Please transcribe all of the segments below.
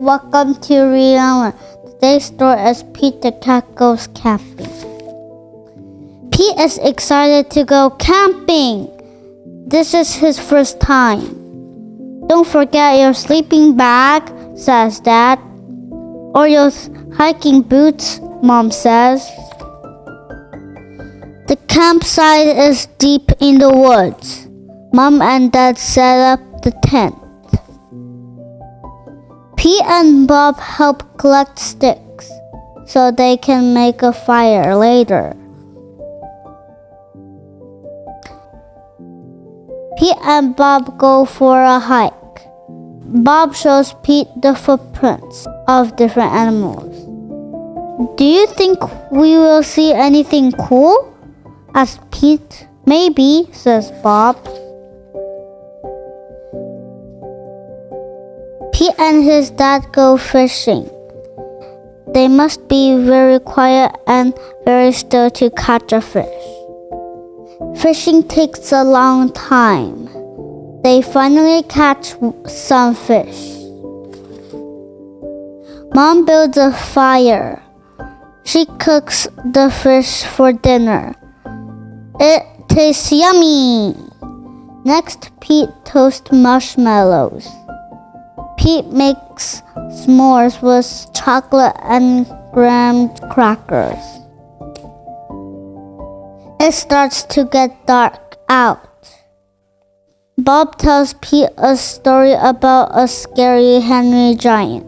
welcome to Rihanna. Today's story is Pete the cat goes camping. Pete is excited to go camping. This is his first time. Don't forget your sleeping bag, says Dad. Or your hiking boots, Mom says. The campsite is deep in the woods. Mom and Dad set up the tent. Pete and Bob help collect sticks so they can make a fire later. Pete and Bob go for a hike. Bob shows Pete the footprints of different animals. Do you think we will see anything cool? Asked Pete. Maybe, says Bob. Pete and his dad go fishing. They must be very quiet and very still to catch a fish. Fishing takes a long time. They finally catch some fish. Mom builds a fire. She cooks the fish for dinner. It tastes yummy. Next, Pete toasts marshmallows. Pete makes s'mores with chocolate and graham crackers. It starts to get dark out. Bob tells Pete a story about a scary hairy giant.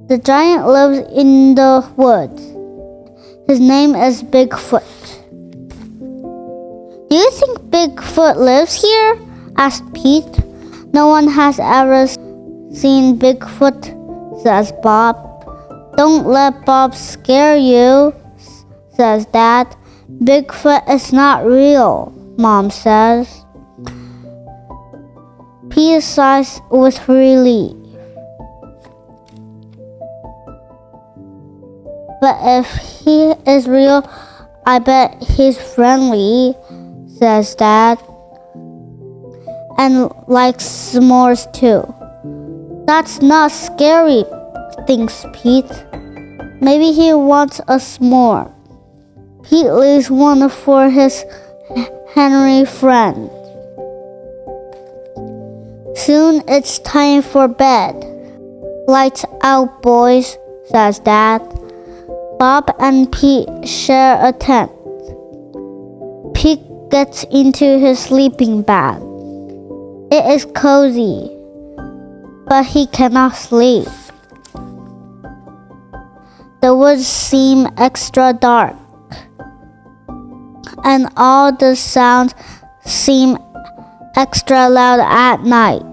The giant lives in the woods. His name is Bigfoot. Do you think Bigfoot lives here? Asked Pete. No one has ever seen Bigfoot, says Bob. Don't let Bob scare you, says Dad. Bigfoot is not real, Mom says. Pete sighs with relief. But if he is real, I bet he's friendly, says Dad. And likes s'mores too. That's not scary, thinks Pete. Maybe he wants a s'more. Pete leaves one for his Henry friend. Soon it's time for bed. Lights out, boys, says Dad. Bob and Pete share a tent. Pete gets into his sleeping bag. It is cozy, but he cannot sleep. The woods seem extra dark, and all the sounds seem extra loud at night.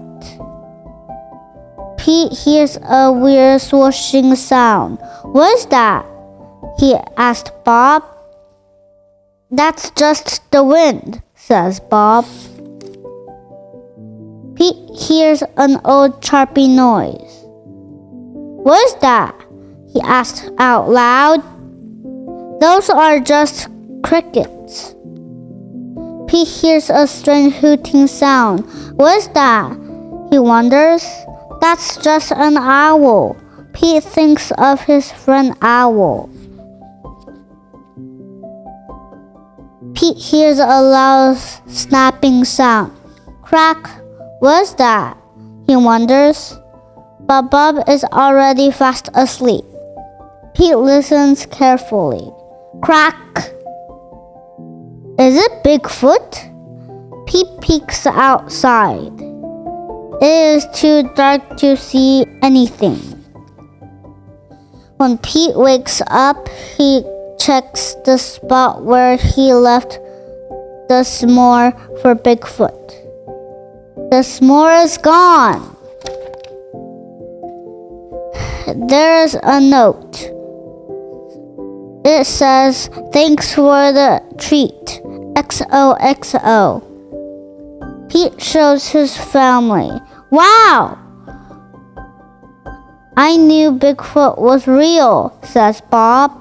Pete hears a weird swooshing sound. What is that? He asked Bob. That's just the wind, says Bob. Pete hears an old chirpy noise. What is that? He asked out loud. Those are just crickets. Pete hears a strange hooting sound. What is that? He wonders. That's just an owl. Pete thinks of his friend Owl. Pete hears a loud snapping sound. Crack! What's that? He wonders. But Bob is already fast asleep. Pete listens carefully. Crack! Is it Bigfoot? Pete peeks outside. It is too dark to see anything. When Pete wakes up, he checks the spot where he left the s'more for Bigfoot. The s'more is gone. There is a note. It says, "Thanks for the treat. XOXO." Pete shows his family. Wow! I knew Bigfoot was real, says Bob.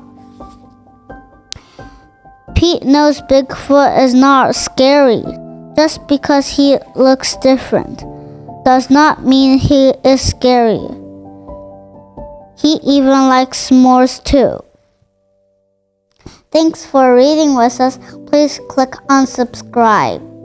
Pete knows Bigfoot is not scary. Just because he looks different does not mean he is scary. He even likes s'mores too. Thanks for reading with us. Please click on subscribe.